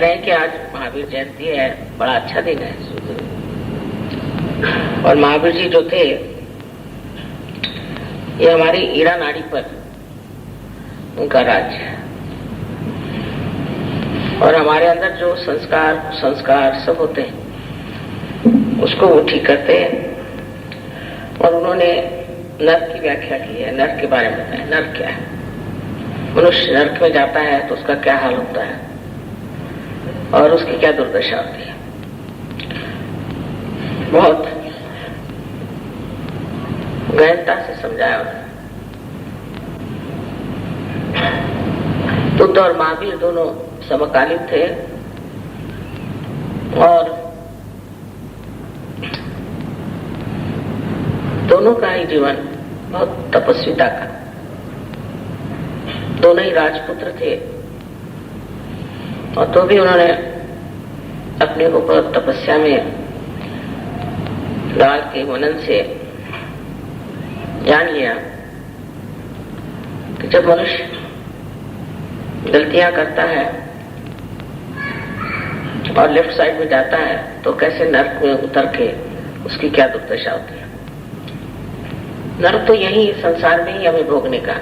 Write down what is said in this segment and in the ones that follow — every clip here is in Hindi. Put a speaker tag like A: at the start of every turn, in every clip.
A: रहे हैं कि आज महावीर जयंती है, बड़ा अच्छा दिन है। और महावीर जी जो थे ये हमारी ईड़ा नाड़ी पर उनका राज्य है, और हमारे अंदर जो संस्कार सब होते हैं उसको वो ठीक करते हैं। और उन्होंने नर्क की व्याख्या की है, नर्क के बारे में बताया। नर्क क्या है? मनुष्य नर्क में जाता है तो उसका क्या हाल होता है और उसकी क्या दुर्दशा होती है। बहुत गहनता से समझाया उन्होंने। बुद्ध और महावीर दोनों समकालीन थे और दोनों का ही जीवन बहुत तपस्विता का। दोनों ही राजपुत्र थे और तो भी उन्होंने अपने को बहुत तपस्या में डाल के मनन से जान लिया कि जब मनुष्य गलतियां करता है और लेफ्ट साइड में जाता है तो कैसे नर्क में उतर के उसकी क्या दुर्दशा होती है। नर्क तो यही संसार में ही हमें भोगने का,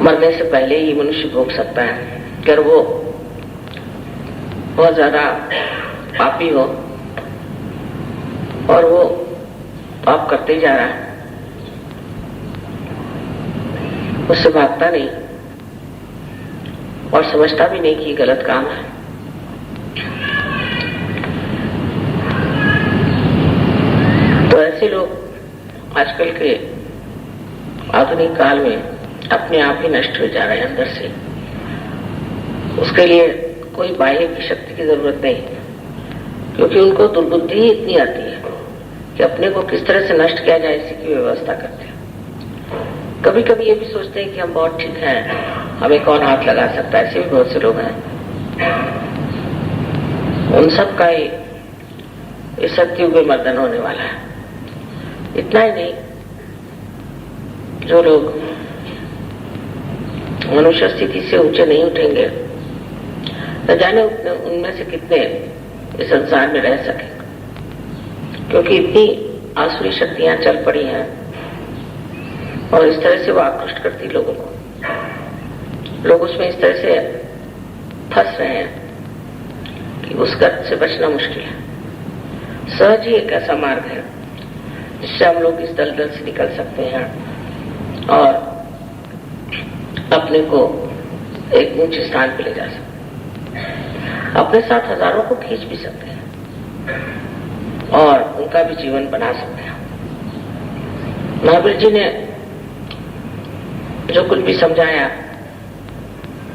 A: मरने से पहले ही मनुष्य भोग सकता है। अगर वो बहुत ज्यादा पापी हो और वो पाप करते जा रहा है, उससे भागता नहीं और समझता भी नहीं कि गलत काम है, तो ऐसे लोग आजकल के आधुनिक काल में अपने आप ही नष्ट हो जा रहे हैं अंदर से। उसके लिए कोई बाह्य की शक्ति की जरूरत नहीं, क्योंकि उनको दुर्बुद्धि ही इतनी आती है कि अपने को किस तरह से नष्ट किया जाए इसी की व्यवस्था करते हैं। कभी कभी ये भी सोचते हैं कि हम बहुत ठीक हैं, हमें कौन हाथ लगा सकता है। ऐसे भी बहुत से लोग हैं। उन सब का ही इस सत्युग में मर्दन होने वाला है। इतना ही नहीं, जो लोग मनुष्य स्थिति से ऊंचे नहीं उठेंगे न जाने उनमें से कितने इस संसार में रह सके, क्योंकि इतनी आसुरी शक्तियां चल पड़ी हैं और इस तरह से वो आकृष्ट करती लोगों को। लोग उसमें इस तरह से फंस रहे हैं कि उस गर्त से बचना मुश्किल है। सहज ही एक ऐसा मार्ग है जिससे हम लोग इस दलदल से निकल सकते हैं और अपने को एक ऊंचे स्थान पर ले जा सकते हैं। अपने साथ हजारों को खींच भी सकते हैं और उनका भी जीवन बना सकते हैं। महावीर जी ने जो कुछ भी समझाया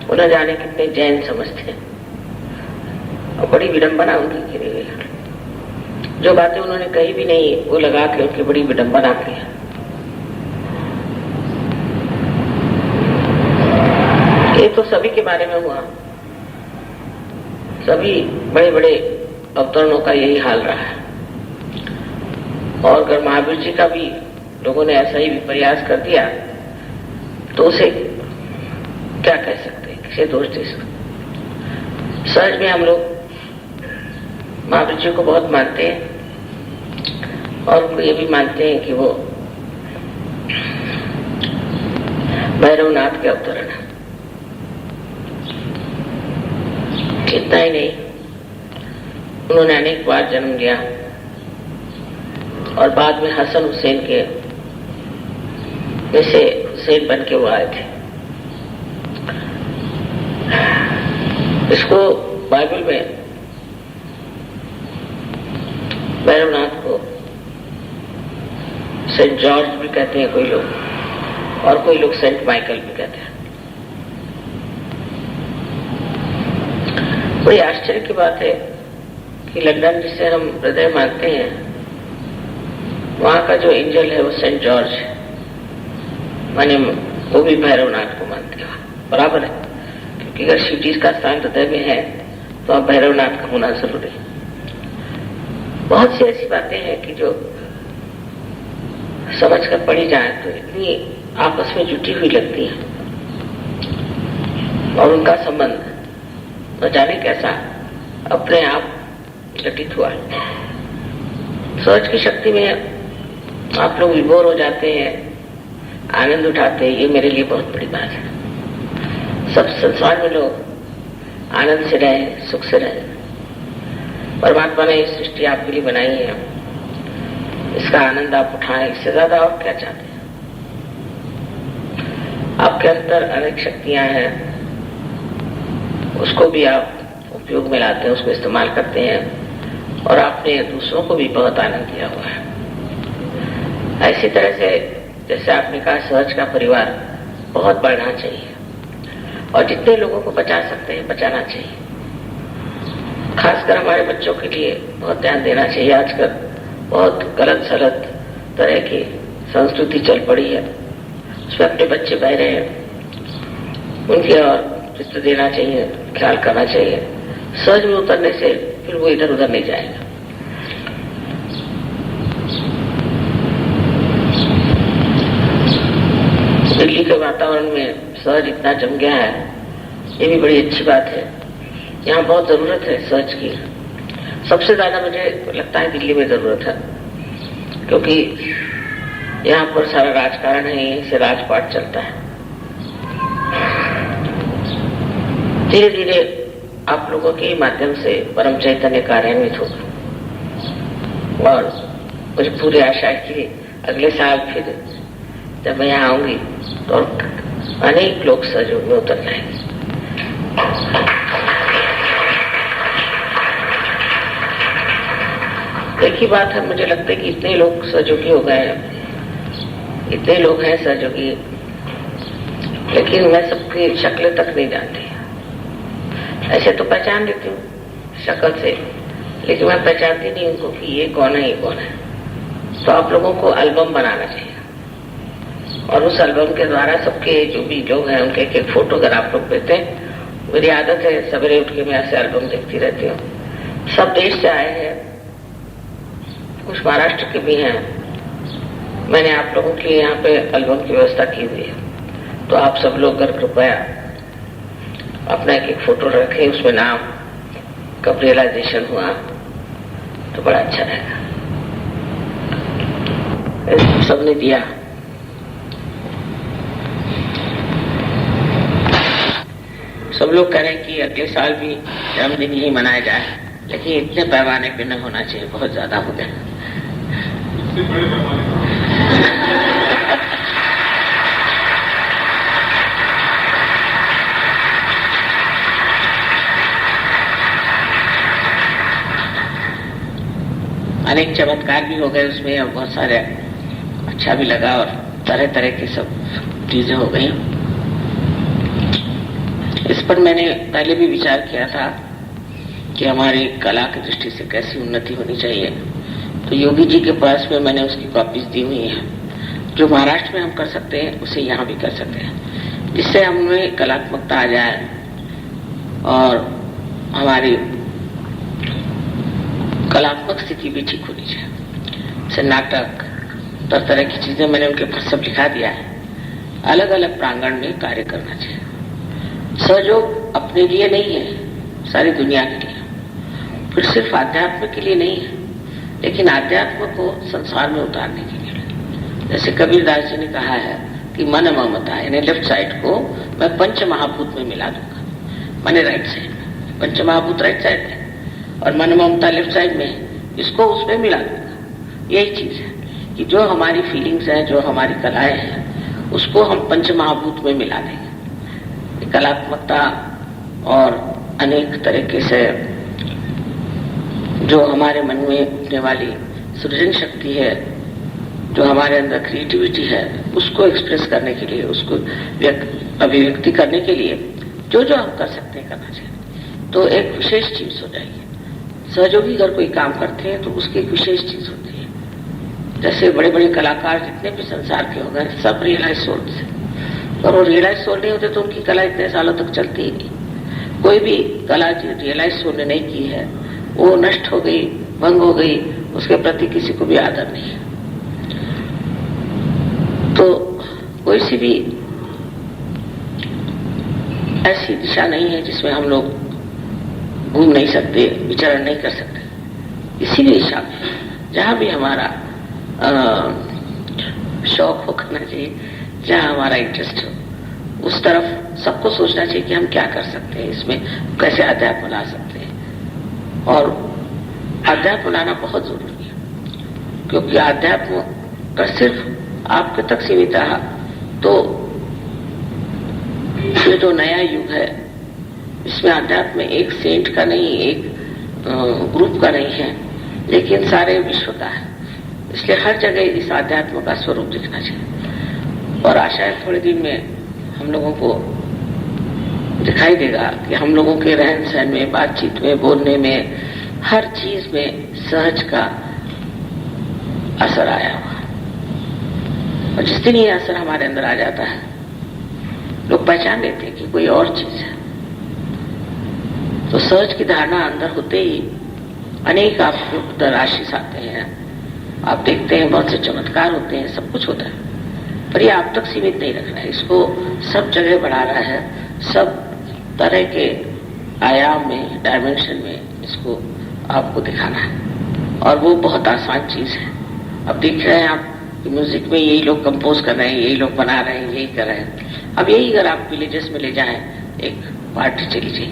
A: उन्हें जाने कितने जैन समझते हैं और बड़ी विडंबना उनकी गिरी हुई है। जो बातें उन्होंने कही भी नहीं वो लगा के उनकी बड़ी विडंबना की है। ये तो सभी के बारे में हुआ, सभी बड़े बड़े अवतरणों का यही हाल रहा है। और अगर महावीर जी का भी लोगों ने ऐसा ही प्रयास कर दिया तो उसे क्या कह सकते, किसे दोष दे सकते। सहज में हम लोग महावीर जी को बहुत मानते हैं और उनको ये भी मानते हैं कि वो भैरवनाथ के अवतरण है। इतना ही नहीं, उन्होंने अनेक बार जन्म लिया और बाद में हसन हुसैन के में से हुसैन बन के वो आए थे। इसको बाइबल में भैरवनाथ को सेंट जॉर्ज भी कहते हैं कोई लोग, और कोई लोग सेंट माइकल भी कहते हैं। बड़ी आश्चर्य की बात है कि लंदन जिसे हम हृदय मानते हैं वहां का जो एंजल है वो सेंट जॉर्ज, माने वो भी भैरवनाथ को मानते हैं। बराबर है, क्योंकि अगर शिव जी का स्थान हृदय में है तो अब भैरवनाथ का होना जरूरी है। बहुत सी ऐसी बातें हैं कि जो समझ कर पढ़ी जाए तो इतनी आपस में जुटी हुई लगती है। और उनका संबंध न जाने कैसा अपने आप घटित हुआ। सोच की शक्ति में आप लोग विभोर हो जाते हैं, आनंद उठाते हैं, ये मेरे लिए बहुत बड़ी बात है। सब संसार में लोग आनंद से रहे, सुख से रहे। परमात्मा ने ये सृष्टि आपके लिए बनाई है, इसका आनंद आप उठाएं, इससे ज्यादा और क्या चाहते हैं। आपके अंदर अनेक शक्तियां हैं, उसको भी आप उपयोग में लाते हैं, उसको इस्तेमाल करते हैं और आपने दूसरों को भी बहुत आनंद दिया हुआ है। ऐसी तरह से जैसे आपने कहा, सहज का परिवार बहुत बढ़ना चाहिए और जितने लोगों को बचा सकते हैं बचाना चाहिए। खासकर हमारे बच्चों के लिए बहुत ध्यान देना चाहिए। आजकल बहुत गलत सलत तरह की संस्कृति चल पड़ी है, उसमें अपने बच्चे बह रहे हैं, उनकी और चित्त देना चाहिए, ख्याल करना चाहिए। सहज में उतरने से फिर वो इधर उधर नहीं जाएगा। दिल्ली के वातावरण में सहज इतना जम गया है, ये भी बड़ी अच्छी बात है। यहाँ बहुत जरूरत है सहज की। सबसे ज्यादा मुझे लगता है दिल्ली में जरूरत है, क्योंकि यहाँ पर सारा राजकारण है, यहीं से राजपाट चलता है। धीरे धीरे आप लोगों के माध्यम से परम चैतन्य कार्यान्वित होगा और मुझे पूरी आशा है कि अगले साल फिर जब मैं यहाँ आऊंगी तो अनेक लोग सहयोग में उतर जाएंगे। एक ही बात है, मुझे लगता है कि इतने लोग सहयोगी हो गए हैं, इतने लोग हैं सहयोगी, लेकिन मैं सबकी शक्लें तक नहीं जानती। ऐसे तो पहचान लेती हूँ शक्ल से, लेकिन मैं पहचानती नहीं उनको कि ये कौन है, ये कौन है। तो आप लोगों को एल्बम बनाना चाहिए और उस एल्बम के द्वारा सबके जो भी लोग हैं उनके एक एक फोटो अगर आप लोग देते हैं। मेरी आदत है सवेरे उठ के मैं ऐसे एल्बम देखती रहती हूँ। सब देश से आए हैं, कुछ महाराष्ट्र के भी हैं। मैंने आप लोगों के लिए यहाँ पे एल्बम की व्यवस्था की हुई है, तो आप सब लोग अगर कृपया अपना एक एक फोटो रखें, उसमें नाम कब रियलाइजेशन हुआ तो बड़ा अच्छा रहेगा। सबने दिया। सब लोग कह रहे हैं कि अगले साल भी जन्मदिन ही मनाया जाए, लेकिन इतने पैमाने पे न होना चाहिए, बहुत ज्यादा हो गया। अनेक चमत्कार भी हो गए उसमें और बहुत सारे अच्छा भी लगा और तरह तरह की सब चीजें हो गई। इस पर मैंने पहले भी विचार किया था कि हमारी कला की दृष्टि से कैसी उन्नति होनी चाहिए। तो योगी जी के पास में मैंने उसकी कॉपीज दी हुई हैं। जो महाराष्ट्र में हम कर सकते हैं उसे यहाँ भी कर सकते हैं, जिससे हमें कलात्मकता आ जाए और हमारी कलात्मक स्थिति भी ठीक होनी चाहिए। जैसे नाटक, तरह तरह की चीजें मैंने उनके पास सब लिखा दिया है। अलग अलग प्रांगण में कार्य करना चाहिए। सहयोग अपने लिए नहीं है, सारी दुनिया के लिए, फिर सिर्फ आध्यात्म के लिए नहीं है, लेकिन आध्यात्म को संसार में उतारने के लिए। जैसे कबीरदास जी ने कहा है कि मन ममता, यानी लेफ्ट साइड को मैं पंच महाभूत में मिला दूंगा, मैंने राइट साइड में, पंच महाभूत राइट साइड में और मन ममता लेफ्ट साइड में, इसको उसमें मिला दूंगा। यही चीज है कि जो हमारी फीलिंग्स हैं, जो हमारी कलाएं हैं, उसको हम पंच महाभूत में मिला देंगे। कलात्मकता और अनेक तरीके से जो हमारे मन में उठने वाली सृजन शक्ति है, जो हमारे अंदर क्रिएटिविटी है, उसको एक्सप्रेस करने के लिए, उसको अभिव्यक्ति करने के लिए जो जो हम कर सकते हैं करना चाहिए। तो एक विशेष चीज हो जाएगी। सहयोगी अगर कोई काम करते हैं तो उसकी एक विशेष चीज होती है। जैसे बड़े बड़े कलाकार जितने भी संसार के हो गए, सब रियलाइज सोल से, और वो रियलाइज सोल नहीं होते तो उनकी कला इतने सालों तक चलती ही नहीं। कोई भी कला रियलाइज सोल ने नहीं की है, वो नष्ट हो गई, भंग हो गई, उसके प्रति किसी को भी आदर नहीं है। तो कोई सी भी ऐसी दिशा नहीं है जिसमें हम लोग घूम नहीं सकते, विचरण नहीं कर सकते। इसी दिशा में जहां भी हमारा शौक हो करना चाहिए, जहां हमारा इंटरेस्ट हो, उस तरफ सबको सोचना चाहिए कि हम क्या कर सकते हैं, इसमें कैसे अध्यात्म ला सकते हैं। और अध्यात्म लाना बहुत जरूरी है, क्योंकि अध्यात्म का सिर्फ आपके तक सीमित रहा तो ये जो नया युग है इसमें अध्यात्म में एक सेंट का नहीं, एक ग्रुप का नहीं है, लेकिन सारे विश्व का है। इसलिए हर जगह इस अध्यात्म का स्वरूप दिखना चाहिए। और आशा है थोड़े दिन में हम लोगों को दिखाई देगा कि हम लोगों के रहन सहन में, बातचीत में, बोलने में, हर चीज में सहज का असर आया हुआ। और जिस दिन ये असर हमारे अंदर आ जाता है, लोग पहचान लेते हैं कि कोई और चीज है। तो सहज की धारणा अंदर होते ही अनेक आपके उधर आशीष आते हैं, आप देखते हैं बहुत से चमत्कार होते हैं, सब कुछ होता है। पर ये आप तक सीमित नहीं रखना है, इसको सब जगह बढ़ा रहा है, सब तरह के आयाम में, डायमेंशन में इसको आपको दिखाना है। और वो बहुत आसान चीज है। अब देख रहे हैं आप कि म्यूजिक में यही लोग कंपोज कर रहे हैं, यही लोग बना रहे हैं, यही कर रहे हैं। अब यही अगर आप विलेजेस में ले जाएं, एक पार्टी चली जाए,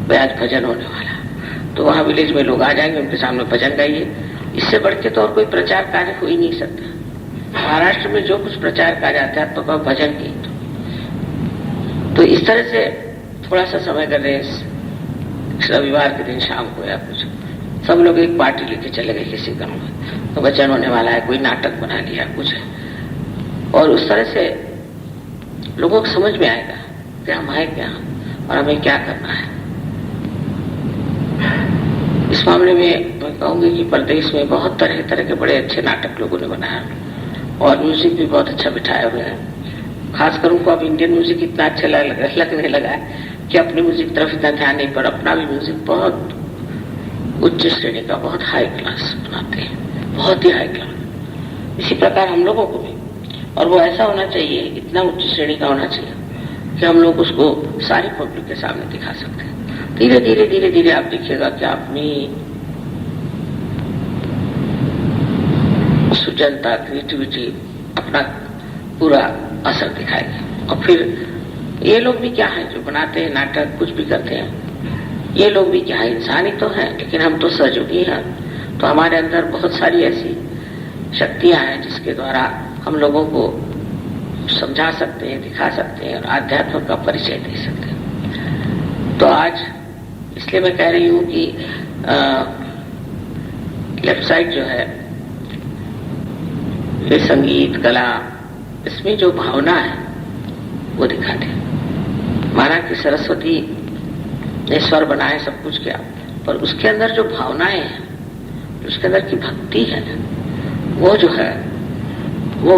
A: भाई आज भजन होने वाला, तो वहां विलेज में लोग आ जाएंगे, उनके सामने भजन गाइए। इससे बढ़ के तो और कोई प्रचार कार्य हो ही नहीं सकता। महाराष्ट्र में जो कुछ प्रचार कार्य आता है तो भजन गीत, तो इस तरह से थोड़ा सा समय कर रहे हैं, रविवार के दिन शाम को या कुछ, सब लोग एक पार्टी लेके चले गए किसी गांव में, तो भजन होने वाला है, कोई नाटक बना लिया कुछ है। और उस तरह से लोगों को समझ में आएगा कि हम है क्या और हमें क्या करना है। इस मामले में मैं कहूंगी कि प्रदेश में बहुत तरह तरह के बड़े अच्छे नाटक लोगों ने बनाया और म्यूजिक भी बहुत अच्छा बिठाए हुए हैं। खासकर उनको अब इंडियन म्यूजिक इतना अच्छा लगने लगा है कि अपनी म्यूजिक तरफ इतना ध्यान नहीं, पर अपना भी म्यूजिक बहुत उच्च श्रेणी का, बहुत हाई क्लास बनाते हैं, बहुत ही हाई क्लास। इसी प्रकार हम लोगों को भी, और वो ऐसा होना चाहिए, इतना उच्च श्रेणी का होना चाहिए कि हम लोग उसको सारी पब्लिक के सामने दिखा सकते हैं। धीरे धीरे धीरे धीरे आप देखिएगा कि अपनी सुजनता, क्रिएटिविटी अपना पूरा असर दिखाएगी। और फिर ये लोग भी क्या है जो बनाते हैं नाटक, कुछ भी करते हैं, ये लोग भी क्या है, इंसान ही तो है, लेकिन हम तो सहयोगी हैं। तो हमारे अंदर बहुत सारी ऐसी शक्तियां हैं जिसके द्वारा हम लोगों को समझा सकते हैं, दिखा सकते हैं और आध्यात्म का परिचय दे सकते हैं। तो आज इसलिए मैं कह रही हूं कि लेफ्ट साइड जो है, ये संगीत, कला, इसमें जो भावना है वो दिखा दे। माना कि सरस्वती ने स्वर बनाए, सब कुछ किया, पर उसके अंदर जो भावनाएं हैं, उसके अंदर की भक्ति है, वो जो है वो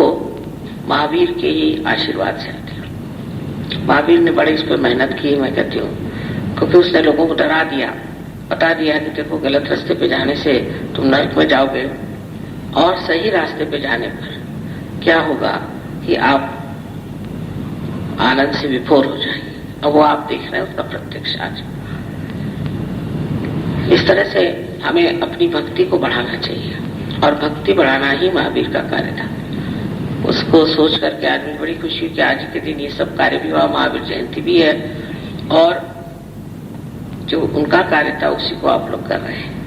A: महावीर के ही आशीर्वाद से आती है। महावीर ने बड़े इस पर मेहनत की, मैं कहती हूँ, क्योंकि उसने लोगों को डरा दिया, बता दिया कि देखो गलत रास्ते पे जाने से तुम नरक में जाओगे, और सही रास्ते पे जाने पर क्या होगा कि आप आनंद से विभोर हो जाएंगे। अब वो आप देख रहे हैं उसका प्रत्यक्ष आज। इस तरह से हमें अपनी भक्ति को बढ़ाना चाहिए, और भक्ति बढ़ाना ही महावीर का कार्य था। उसको सोच करके आदमी बड़ी खुशी हुई कि आज के दिन ये सब कार्य भी हुआ, महावीर जयंती भी है, और जो उनका कार्य था उसी को आप लोग कर रहे हैं।